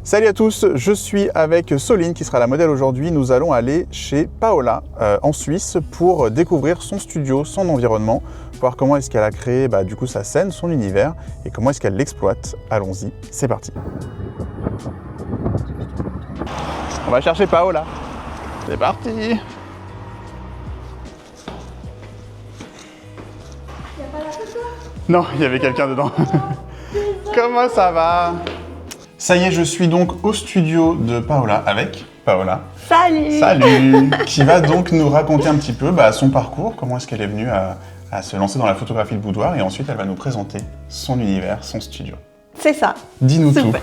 Salut à tous, je suis avec Soline qui sera la modèle aujourd'hui. Nous allons aller chez Paola en Suisse pour découvrir son studio, son environnement, voir comment est-ce qu'elle a créé du coup sa scène, son univers et comment est-ce qu'elle l'exploite. Allons-y, c'est parti. On va chercher Paola. C'est parti. Il n'y a pas la photo? Non, il y avait quelqu'un dedans. Comment ça va? Ça y est, je suis donc au studio de Paola avec Paola. Salut! Salut! Qui va donc nous raconter un petit peu son parcours, comment est-ce qu'elle est venue à se lancer dans la photographie de boudoir et ensuite elle va nous présenter son univers, son studio. C'est ça. Dis-nous tout.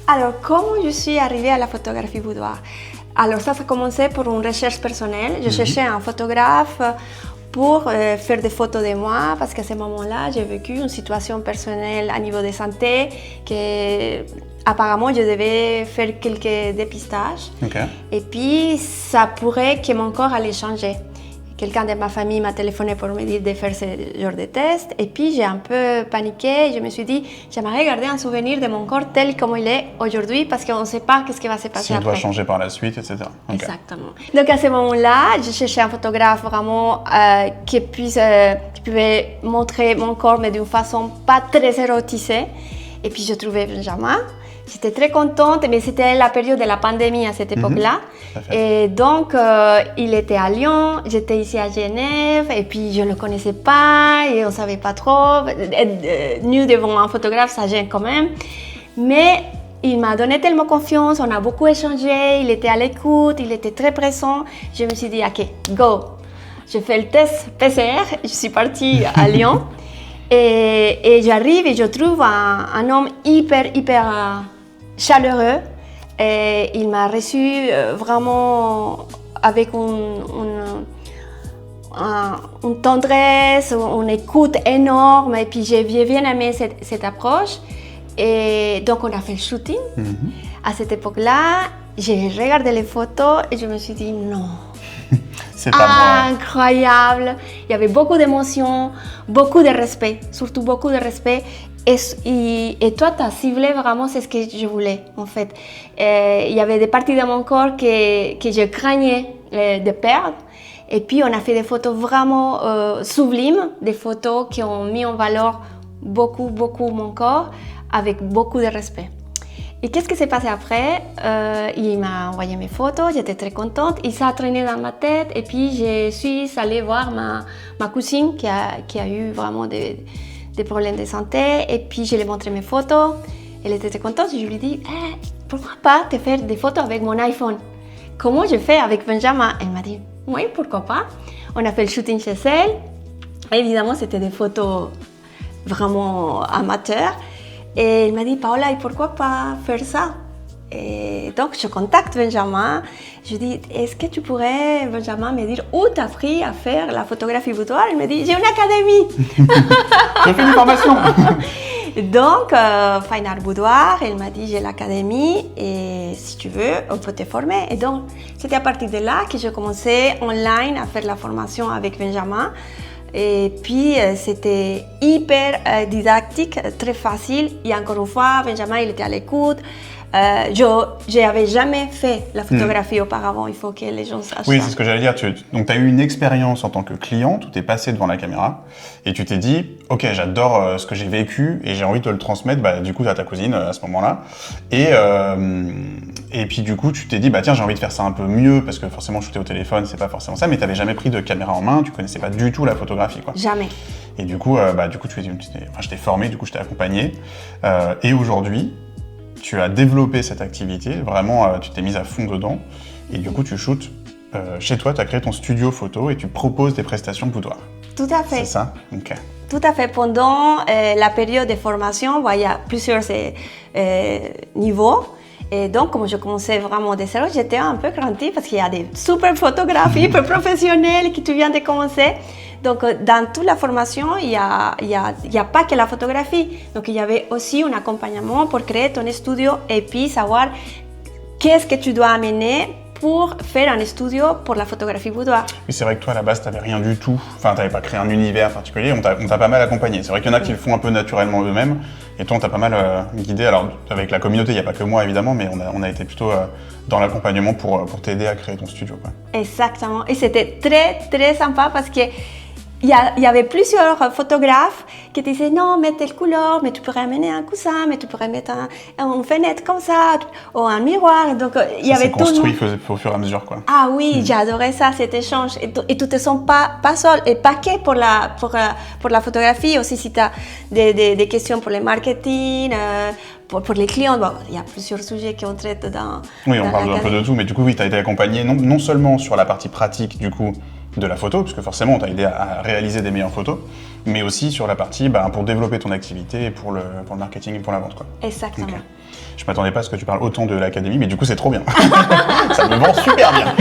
Alors, comment je suis arrivée à la photographie boudoir? Alors ça a commencé pour une recherche personnelle. Je cherchais un photographe pour faire des photos de moi parce qu'à ce moment-là, j'ai vécu une situation personnelle à niveau de santé que apparemment je devais faire quelques dépistages. Okay. Et puis ça pourrait que mon corps allait changer. Quelqu'un de ma famille m'a téléphoné pour me dire de faire ce genre de test. Et puis j'ai un peu paniqué. Je me suis dit, j'aimerais garder un souvenir de mon corps tel comme il est aujourd'hui parce qu'on ne sait pas ce qui va se passer après. S'il doit changer par la suite, etc. Okay. Exactement. Donc à ce moment-là, je cherchais un photographe vraiment qui pouvait montrer mon corps mais d'une façon pas très érotisée. Et puis je trouvais Benjamin. J'étais très contente, mais c'était la période de la pandémie à cette époque-là. Et donc, il était à Lyon, j'étais ici à Genève, et puis je ne le connaissais pas, et on ne savait pas trop. Nu devant un photographe, ça gêne quand même. Mais il m'a donné tellement confiance, on a beaucoup échangé, il était à l'écoute, il était très présent. Je me suis dit, ok, go. Je fais le test PCR, je suis partie à Lyon. Et j'arrive et je trouve un homme hyper chaleureux. Et il m'a reçu vraiment avec une tendresse, une écoute énorme. Et puis j'ai bien aimé cette approche. Et donc on a fait le shooting. À cette époque-là, j'ai regardé les photos et je me suis dit non. C'est pas incroyable. Il y avait beaucoup d'émotions, beaucoup de respect, surtout beaucoup de respect. Et toi, tu as ciblé vraiment ce que je voulais, en fait. Il y avait des parties de mon corps que je craignais de perdre. Et puis, on a fait des photos vraiment sublimes, des photos qui ont mis en valeur beaucoup mon corps, avec beaucoup de respect. Et qu'est-ce qui s'est passé après? Il m'a envoyé mes photos, j'étais très contente. Il s'est traîné dans ma tête et puis je suis allée voir ma cousine qui a eu vraiment des problèmes de santé. Et puis je lui ai montré mes photos. Elle était très contente. Je lui ai dit, pourquoi pas te faire des photos avec mon iPhone? Comment je fais avec Benjamin? Elle m'a dit, oui, pourquoi pas. On a fait le shooting chez elle. Évidemment, c'était des photos vraiment amateurs. Et il m'a dit, Paola, et pourquoi pas faire ça? Et donc, je contacte Benjamin. Je dis, est-ce que tu pourrais, Benjamin, me dire où tu as appris à faire la photographie boudoir? Il me dit, j'ai une académie. Je fais une formation. Donc, Fine Art Boudoir, il m'a dit, j'ai l'académie et si tu veux, on peut te former. Et donc, c'était à partir de là que j'ai commencé online à faire la formation avec Benjamin. Et puis, c'était hyper didactique, très facile. Et encore une fois, Benjamin, il était à l'écoute. Je n'avais jamais fait la photographie auparavant, il faut que les gens sachent. Oui, c'est ce que j'allais dire. Donc, tu as eu une expérience en tant que client, tu t'es passé devant la caméra et tu t'es dit, ok, j'adore ce que j'ai vécu et j'ai envie de le transmettre du coup à ta cousine à ce moment-là. Et puis du coup, tu t'es dit, tiens, j'ai envie de faire ça un peu mieux parce que forcément, shooter au téléphone, c'est pas forcément ça, mais tu n'avais jamais pris de caméra en main, tu connaissais pas du tout la photographie, quoi. Jamais. Et du coup, je t'ai formé, du coup, je t'ai accompagné. Et aujourd'hui, tu as développé cette activité, vraiment, tu t'es mise à fond dedans. Et du coup, tu shootes chez toi, tu as créé ton studio photo et tu proposes des prestations boudoir. Tout à fait. C'est ça? Ok. Tout à fait. Pendant la période de formation, il y a plusieurs niveaux. Et donc, comme je commençais vraiment de zéro, j'étais un peu craintive parce qu'il y a des super photographes hyper professionnels qui viennent de commencer. Donc, dans toute la formation, il y a pas que la photographie. Donc, il y avait aussi un accompagnement pour créer ton studio et puis savoir qu'est-ce que tu dois amener pour faire un studio pour la photographie boudoir. Mais c'est vrai que toi, à la base, tu n'avais rien du tout. Enfin, tu n'avais pas créé un univers particulier. On t'a pas mal accompagné. C'est vrai qu'il y en a qui le font un peu naturellement eux-mêmes. Et toi, on t'a pas mal guidé. Alors, avec la communauté, il n'y a pas que moi, évidemment, mais on a été plutôt dans l'accompagnement pour t'aider à créer ton studio, quoi. Exactement. Et c'était très, très sympa parce que il y avait plusieurs photographes qui disaient non, mets telle couleur, mais tu pourrais amener un coussin, mais tu pourrais mettre une fenêtre comme ça, ou un miroir. Donc, il y avait tout. C'est construit au fur et à mesure, quoi. Ah oui, j'adorais ça, cet échange. Et tu te sens pas seul et pas que pour la photographie, aussi si tu as des questions pour le marketing, pour les clients. Bon, il y a plusieurs sujets qu'on traite dans. Oui, on parle un peu de tout, mais du coup, oui, tu as été accompagné non seulement sur la partie pratique, du coup, de la photo, parce que forcément, on t'a aidé à réaliser des meilleures photos, mais aussi sur la partie pour développer ton activité et pour le marketing et pour la vente, quoi. Exactement. Okay. Je m'attendais pas à ce que tu parles autant de l'académie, mais du coup, c'est trop bien. Ça me vend super bien.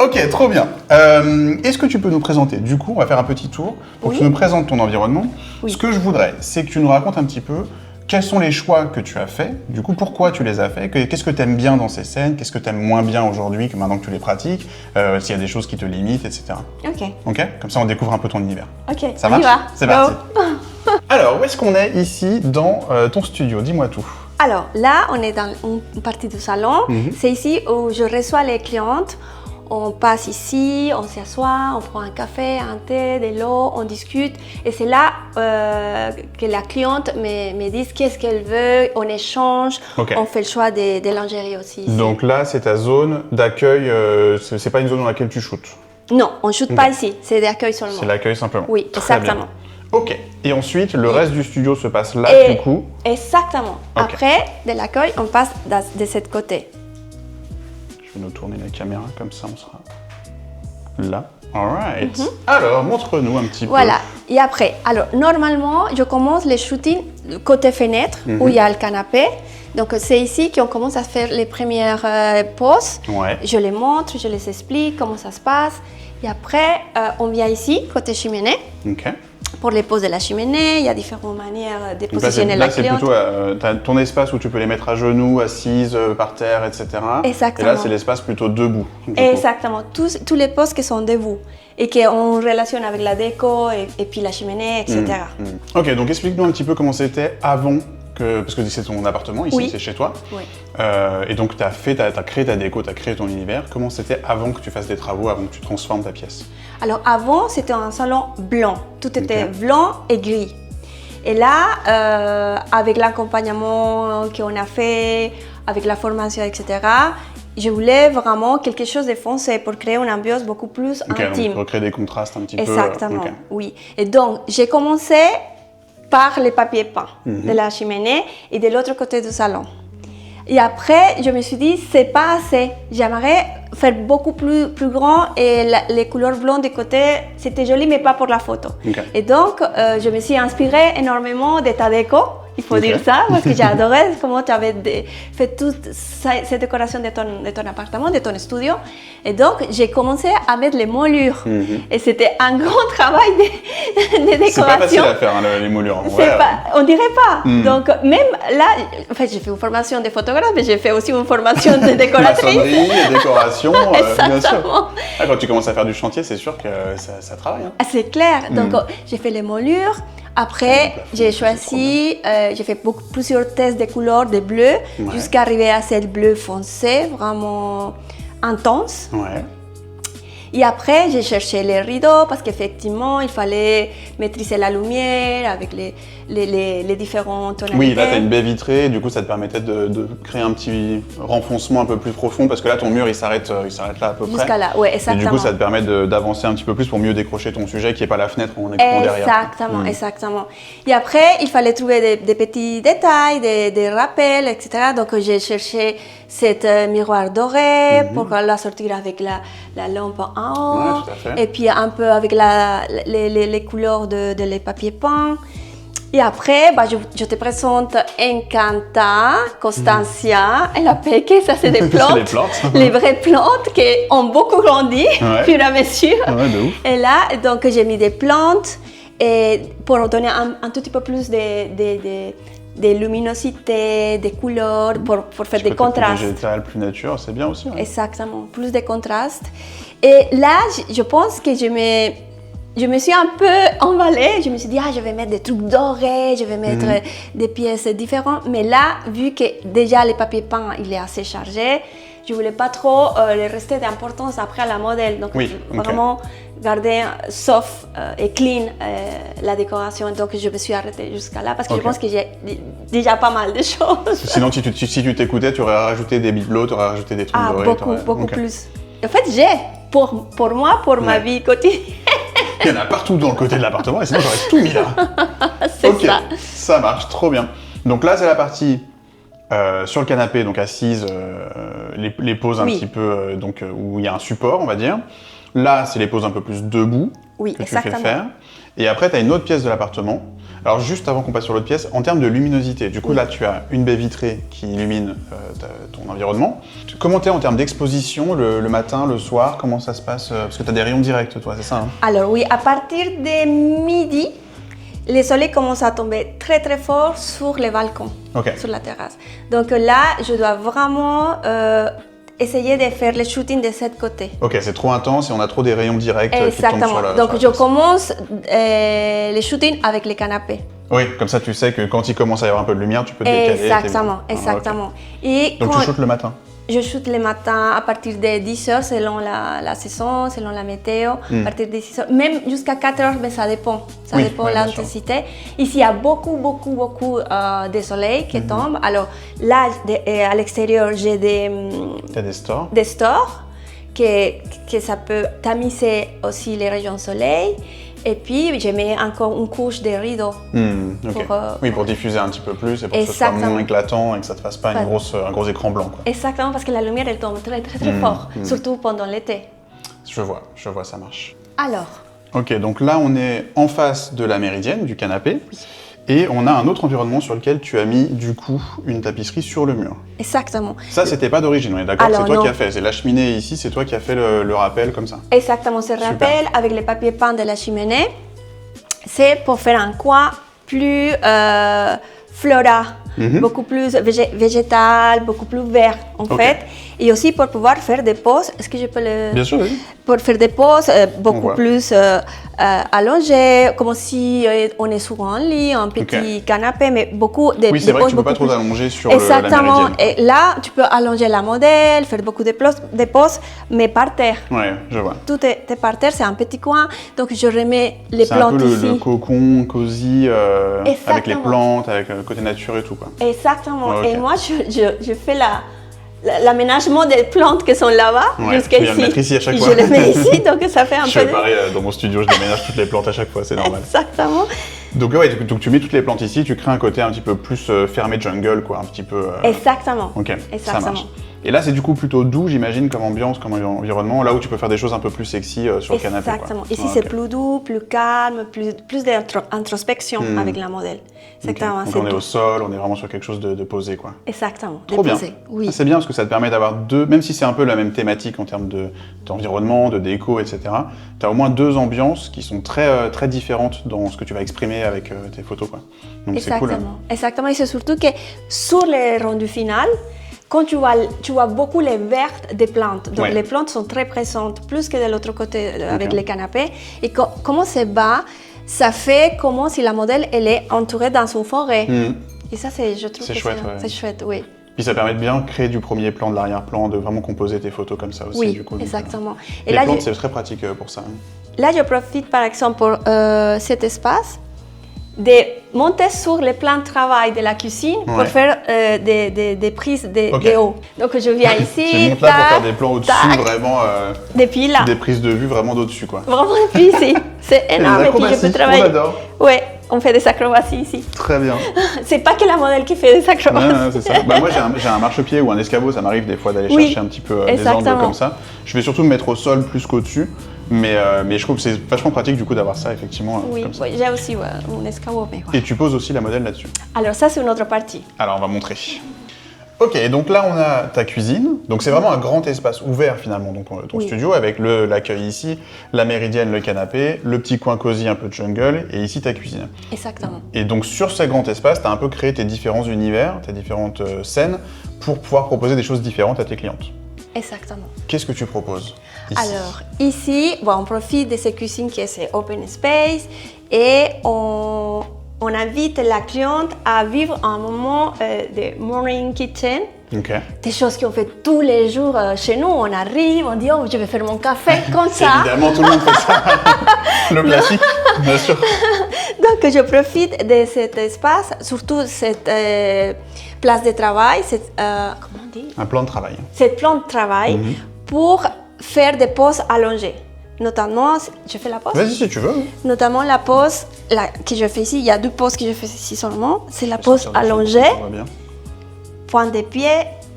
Ok, trop bien. Est-ce que tu peux nous présenter? Du coup, on va faire un petit tour pour que tu nous présentes ton environnement. Oui. Ce que je voudrais, c'est que tu nous racontes un petit peu quels sont les choix que tu as faits, du coup, pourquoi tu les as faits, qu'est-ce que tu aimes bien dans ces scènes, qu'est-ce que tu aimes moins bien aujourd'hui, maintenant que tu les pratiques, s'il y a des choses qui te limitent, etc. Ok. Comme ça, on découvre un peu ton univers. Ok, ça marche? C'est parti. Alors, où est-ce qu'on est ici dans ton studio? Dis-moi tout. Alors, là, on est dans une partie du salon. C'est ici où je reçois les clientes. On passe ici, on s'assoit, on prend un café, un thé, de l'eau, on discute. Et c'est là que la cliente me dit qu'est-ce qu'elle veut, on échange, on fait le choix des lingeries aussi. Ici. Donc là, c'est ta zone d'accueil, c'est pas une zone dans laquelle tu shootes? Non, on ne shoote pas ici, c'est d'accueil seulement. C'est l'accueil simplement? Oui, exactement. Ok, et ensuite, le reste du studio se passe là, du coup? Exactement. Après, de l'accueil, on passe de ce côté. Je vais nous tourner la caméra, comme ça on sera là. Alright. Alors, montre-nous un petit peu. Voilà. Et après, alors normalement, je commence les shootings côté fenêtre, où il y a le canapé. Donc c'est ici qu'on commence à faire les premières poses. Ouais. Je les montre, je les explique comment ça se passe. Et après, on vient ici, côté cheminée. Ok. Pour les poses de la cheminée, il y a différentes manières de positionner la cliente. Là, c'est plutôt ton espace où tu peux les mettre à genoux, assises, par terre, etc. Exactement. Et là, c'est l'espace plutôt debout. Exactement. Tous les postes qui sont debout et qu'on relationne avec la déco et puis la cheminée, etc. Ok, donc explique-nous un petit peu comment c'était avant. Parce que c'est ton appartement ici, c'est chez toi. Oui. Et donc, tu as créé ta déco, tu as créé ton univers. Comment c'était avant que tu fasses des travaux, avant que tu transformes ta pièce? Alors, avant, c'était un salon blanc. Tout était blanc et gris. Et là, avec l'accompagnement qu'on a fait, avec la formation, etc., je voulais vraiment quelque chose de foncé pour créer une ambiance beaucoup plus intime. Donc, recréer des contrastes un petit peu. Exactement, oui. Et donc, j'ai commencé par les papiers peints de la cheminée et de l'autre côté du salon. Et après, je me suis dit, c'est pas assez. J'aimerais faire beaucoup plus grand et les couleurs blondes des côtés, c'était joli, mais pas pour la photo. Et donc, je me suis inspirée énormément de ta déco. Il faut dire ça, parce que j'ai adoré comment tu avais fait toute cette décoration de ton appartement, de ton studio. Et donc, j'ai commencé à mettre les moulures. Et c'était un grand travail de décoration. C'est pas facile à faire, hein, les moulures. On dirait pas. Donc, même là, en fait, j'ai fait une formation de photographe, mais j'ai fait aussi une formation de décoratrice. Maçonnerie, décoration, bien sûr. Ah, quand tu commences à faire du chantier, c'est sûr que ça travaille. Hein. C'est clair. Donc, j'ai fait les moulures. Après, j'ai choisi, j'ai fait plusieurs tests de couleurs de bleu jusqu'à arriver à cette bleu foncé, vraiment intense. Ouais. Et après, j'ai cherché les rideaux parce qu'effectivement, il fallait maîtriser la lumière avec les différentes tonalités. Oui, là, tu as une baie vitrée, du coup, ça te permettait de créer un petit renfoncement un peu plus profond parce que là, ton mur, il s'arrête là à peu près. Jusqu'à là, oui, exactement. Et du coup, ça te permet d'avancer un petit peu plus pour mieux décrocher ton sujet qui n'est pas la fenêtre ou en écran derrière. Exactement. Et après, il fallait trouver des petits détails, des rappels, etc. Donc, j'ai cherché cet miroir doré pour la sortir avec la lampe en haut. Ouais, tout à fait. Et puis un peu avec les couleurs de les papiers peints. Et après, je te présente Encanta, Constancia, et la Peque, ça c'est des plantes. C'est des plantes. Les vraies plantes qui ont beaucoup grandi, au fur et à mesure. Ouais, de ouf. Et là, donc j'ai mis des plantes et pour donner un tout petit peu plus des luminosités, des couleurs, pour faire des contrastes. Plus végétal, plus nature, c'est bien aussi. Ouais. Exactement, plus de contrastes. Et là, je pense que je me suis un peu emballée. Je me suis dit, je vais mettre des trucs dorés, je vais mettre des pièces différentes. Mais là, vu que déjà le papier peint, il est assez chargé, je voulais pas trop le rester d'importance après à la modèle. Donc, vraiment garder soft et clean la décoration. Donc, je me suis arrêtée jusqu'à là parce que je pense que j'ai déjà pas mal de choses. Sinon, si tu t'écoutais, tu aurais rajouté des bibelots, tu aurais rajouté des trucs dorés. Beaucoup plus. En fait, j'ai, pour moi, pour ma vie quotidienne. Il y en a partout dans le côté de l'appartement et sinon j'aurais tout mis là. C'est ça. Ça marche, trop bien. Donc là, c'est la partie sur le canapé, donc assise, les poses un petit peu, où il y a un support, on va dire. Là, c'est les poses un peu plus debout que tu fais faire. Et après, tu as une autre pièce de l'appartement. Alors, juste avant qu'on passe sur l'autre pièce, en termes de luminosité, du coup, là, tu as une baie vitrée qui illumine ton environnement. Comment tu es en termes d'exposition le matin, le soir? Comment ça se passe? Parce que tu as des rayons directs, toi, c'est ça, hein? Alors oui, à partir de midi, le soleil commence à tomber très très fort sur les balcons, sur la terrasse. Donc là, je dois vraiment essayer de faire le shooting de ce côté. Ok, c'est trop intense et on a trop des rayons directs qui tombent sur la Donc je commence le shooting avec les canapés. Oui, comme ça tu sais que quand il commence à y avoir un peu de lumière, tu peux te décaler. Exactement. Et donc tu shootes le matin? Je shoote le matin à partir de 10h selon la saison, selon la météo, à partir de 6h, même jusqu'à 4h, mais ça dépend. Ça dépend de l'intensité. Ici, il y a beaucoup de soleil qui tombe. Alors là, à l'extérieur, j'ai des stores. Des stores que ça peut tamiser aussi les rayons soleil. Et puis, je mets encore une couche de rideaux. Pour diffuser un petit peu plus et pour que ce soit moins éclatant et que ça ne te fasse pas un gros écran blanc. Quoi. Exactement, parce que la lumière, elle tombe très fort, surtout pendant l'été. Je vois, ça marche. Alors. Ok, donc là, on est en face de la méridienne, du canapé. Et on a un autre environnement sur lequel tu as mis, du coup, une tapisserie sur le mur. Exactement. Ça, c'était pas d'origine, on est d'accord? C'est toi qui as fait. C'est la cheminée ici, c'est toi qui as fait le rappel comme ça. Exactement, ce rappel avec les papiers peints de la cheminée, c'est pour faire un coin plus floral, beaucoup plus végétal, beaucoup plus vert en fait. Et aussi pour pouvoir faire des poses. Est-ce que je peux le... Bien sûr, oui. Pour faire des poses beaucoup plus allongées, comme si on est sur un lit, un petit canapé, mais beaucoup de Oui, c'est vrai que tu ne peux pas trop t'allonger sur la méridienne. Exactement. Et là, tu peux allonger la modèle, faire beaucoup de poses, mais par terre. Oui, je vois. Tout est par terre, c'est un petit coin. Donc, je remets les plantes ici. C'est un peu le cocon cosy avec les plantes, avec le côté nature et tout, quoi. Exactement. Et moi, je fais l'aménagement des plantes qui sont là-bas jusqu'à ici. Tu viens le mettre ici à chaque fois. Je les mets ici, donc ça fait un peu... Je fais pareil dans mon studio, je déménage toutes les plantes à chaque fois, c'est normal. Exactement. Donc tu mets toutes les plantes ici, tu crées un côté un petit peu plus fermé jungle, quoi, un petit peu... Exactement. Ok, ça marche. Et là, c'est du coup plutôt doux, j'imagine, comme ambiance, comme environnement, là où tu peux faire des choses un peu plus sexy sur le canapé. Exactement. Ici, c'est plus doux, plus calme, plus d'introspection avec la modèle. Exactement. Donc on est au sol, on est vraiment sur quelque chose de posé, quoi. Exactement. Trop bien. Oui. C'est bien parce que ça te permet d'avoir deux, même si c'est un peu la même thématique en termes d'environnement, de déco, etc. Tu as au moins deux ambiances qui sont très, très différentes dans ce que tu vas exprimer avec tes photos, quoi. Donc c'est cool. Exactement. Et c'est surtout que sur le rendu final, quand tu vois beaucoup les vertes des plantes. Donc les plantes sont très présentes, plus que de l'autre côté avec les canapés. Et comment c'est bas, ça fait comme si la modèle elle est entourée dans une forêt. Et ça, je trouve que c'est chouette, oui. Puis ça permet de bien créer du premier plan, de l'arrière-plan, de vraiment composer tes photos comme ça aussi. Oui, du coup, exactement. Et les plantes, c'est très pratique pour ça. Là, je profite par exemple pour cet espace de monter sur les plans de travail de la cuisine pour faire des prises de haut. Donc je viens ici, tu montes là pour faire des plans au-dessus, vraiment depuis là. Des prises de vue vraiment d'au-dessus, quoi. Vraiment depuis ici, c'est énorme et puis je peux travailler. On adore. Ouais, on fait des acrobaties ici. Très bien. C'est pas que la modèle qui fait des acrobaties. Non, c'est ça. Moi j'ai un marchepied ou un escabeau, ça m'arrive des fois d'aller chercher un petit peu des angles comme ça. Je vais surtout me mettre au sol plus qu'au-dessus. Mais je trouve que c'est vachement pratique du coup d'avoir ça effectivement. Comme ça. J'ai aussi un escabeau. Et tu poses aussi la modèle là-dessus. Alors ça c'est une autre partie. Alors on va montrer. Ok, et donc là on a ta cuisine, donc c'est vraiment un grand espace ouvert finalement, donc ton Oui. studio avec l'accueil ici, la méridienne, le canapé, le petit coin cosy un peu de jungle, et ici ta cuisine. Exactement. Et donc sur ce grand espace, tu as un peu créé tes différents univers, tes différentes scènes, pour pouvoir proposer des choses différentes à tes clientes. Exactement. Qu'est-ce que tu proposes ici? Alors, ici, bon, on profite de cette cuisine qui est ce open space et on invite la cliente à vivre un moment de morning kitchen. Ok. Des choses qu'on fait tous les jours chez nous. On arrive, on dit, oh, je vais faire mon café comme ça. Évidemment, tout le monde fait ça. Le classique, bien sûr. Donc, je profite de cet espace, surtout cette place de travail, comment on dit? Un plan de travail. Cette plan de travail pour faire des pauses allongées. Notamment, je fais la pause? Vas-y si tu veux. Notamment la pause que je fais ici. Il y a 2 pauses que je fais ici seulement. C'est la pause Sortir de allongée, chez toi, ça va bien. point de pied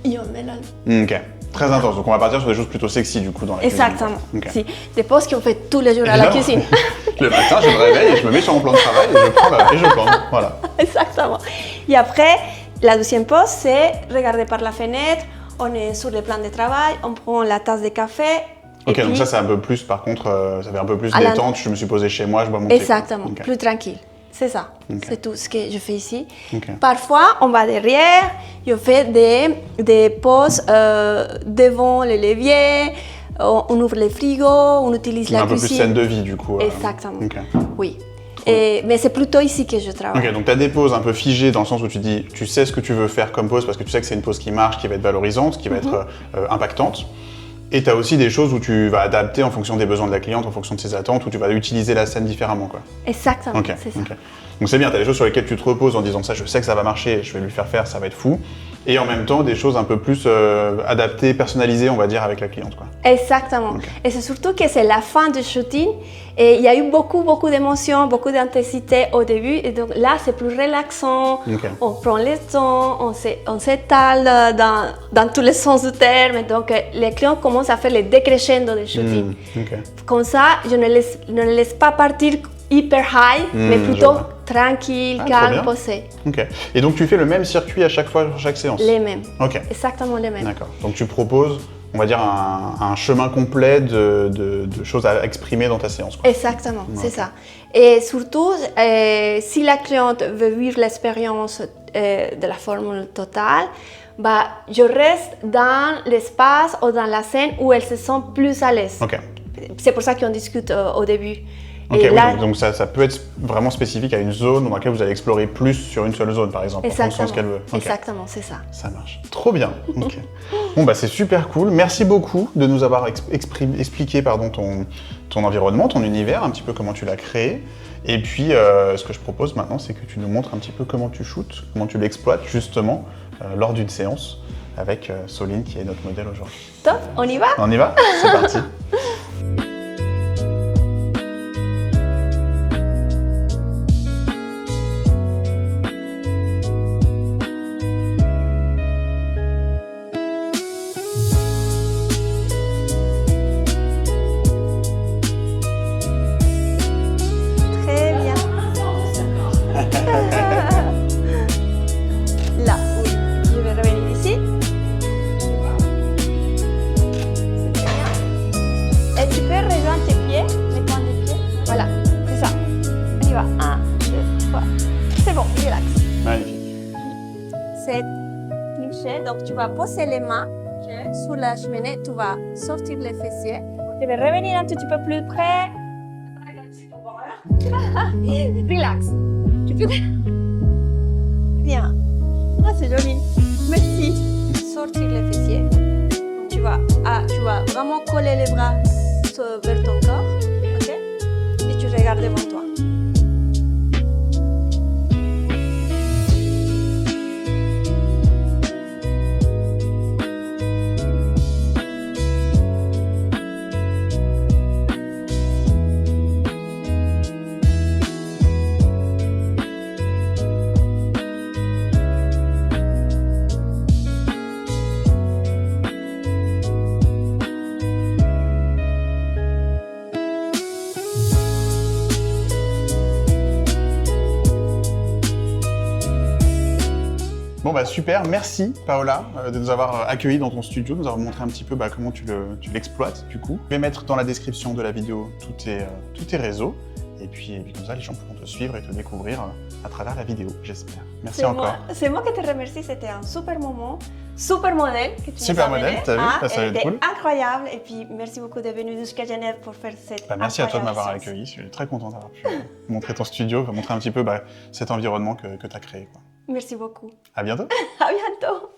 et on met la... Ok. Très intense. Donc on va partir sur des choses plutôt sexy du coup dans la cuisine. Exactement. Ok. Si. Des pauses qu'on fait tous les jours à la Évidemment. cuisine. Le matin, je me réveille et je me mets sur mon plan de travail et je plante. Voilà. Exactement. Et après, la deuxième pause, c'est regarder par la fenêtre. On est sur le plan de travail, on prend la tasse de café. Ok, et donc puis, ça c'est un peu plus, par contre, ça fait un peu plus À la- détente. Je me suis posé chez moi, je bois mon thé. Exactement, Ok. plus tranquille. C'est ça. Ok. C'est tout ce que je fais ici. Ok. Parfois, on va derrière, je fais des pauses devant le levier, on ouvre les frigos, on utilise la Un peu plus cuisine. scène de vie du coup. Exactement. Ok. Oui. Mais c'est plutôt ici que je travaille. Ok, donc tu as des pauses un peu figées dans le sens où tu dis, tu sais ce que tu veux faire comme pause parce que tu sais que c'est une pause qui marche, qui va être valorisante, qui va être impactante. Et tu as aussi des choses où tu vas adapter en fonction des besoins de la cliente, en fonction de ses attentes, où tu vas utiliser la scène différemment, quoi. Exactement, Ok, c'est ça. ok. Donc c'est bien, tu as des choses sur lesquelles tu te reposes en disant ça, je sais que ça va marcher, je vais lui faire, ça va être fou. Et en même temps, des choses un peu plus adaptées, personnalisées, on va dire, avec la cliente, quoi. Exactement. Ok. Et c'est surtout que c'est la fin du shooting et il y a eu beaucoup d'émotions, beaucoup d'intensité au début. Et donc là, c'est plus relaxant. Ok. On prend le temps, on s'étale dans tous les sens du terme. Donc les clients commencent à faire les décrescendo du shooting. Ok. Comme ça, je ne les laisse pas partir hyper high, mais je plutôt vois. tranquille, Ah, trop calme, bien. posé. Ok. Et donc tu fais le même circuit à chaque fois, pour chaque séance? Les mêmes. Ok. Exactement les mêmes. D'accord. Donc tu proposes, on va dire, un chemin complet de choses à exprimer dans ta séance, quoi. Exactement, c'est ça. Et surtout, si la cliente veut vivre l'expérience de la formule totale, bah, je reste dans l'espace ou dans la scène où elle se sent plus à l'aise. Ok. C'est pour ça qu'on discute au début. Ok, Et oui, là, donc ça peut être vraiment spécifique à une zone dans laquelle vous allez explorer plus sur une seule zone, par exemple, en fonction de ce qu'elle veut. Ok. Exactement, c'est ça. Ça marche. Trop bien. Ok. Bon, bah c'est super cool. Merci beaucoup de nous avoir expliqué ton environnement, ton univers, un petit peu comment tu l'as créé. Et puis, ce que je propose maintenant, c'est que tu nous montres un petit peu comment tu shootes, comment tu l'exploites justement lors d'une séance avec Soline qui est notre modèle aujourd'hui. Top, on y va? On y va? C'est parti. Très bien. Là, oui. Je vais revenir ici. C'est très bien. Et tu peux rejoindre tes pieds, les points des pieds. Voilà, c'est ça. On y va. 1, 2, 3. C'est bon, relax. Magnifique. C'est cliché, donc tu vas poser les mains sur la cheminée, tu vas sortir les fessiers. Tu vas revenir un tout petit peu plus près. Relax. Tu peux... Bien. Ah, c'est joli. Merci. Sortir les fessiers. Donc, tu vas vraiment coller les bras vers ton corps. Ok? Et tu regardes devant toi. super, merci Paola de nous avoir accueillis dans ton studio, de nous avoir montré un petit peu comment tu l'exploites du coup. Je vais mettre dans la description de la vidéo tous tes réseaux. Et puis comme ça, les gens pourront te suivre et te découvrir à travers la vidéo, j'espère. Merci encore. C'est moi qui te remercie, c'était un super moment, super modèle que tu nous as modèle, t'as vu, ça va être cool. Incroyable, et puis merci beaucoup d'être venu jusqu'à Genève pour faire cette merci à toi de m'avoir accueilli, je suis très content d'avoir pu montrer ton studio, montrer un petit peu cet environnement que tu as créé. Merci beaucoup. À bientôt. À bientôt.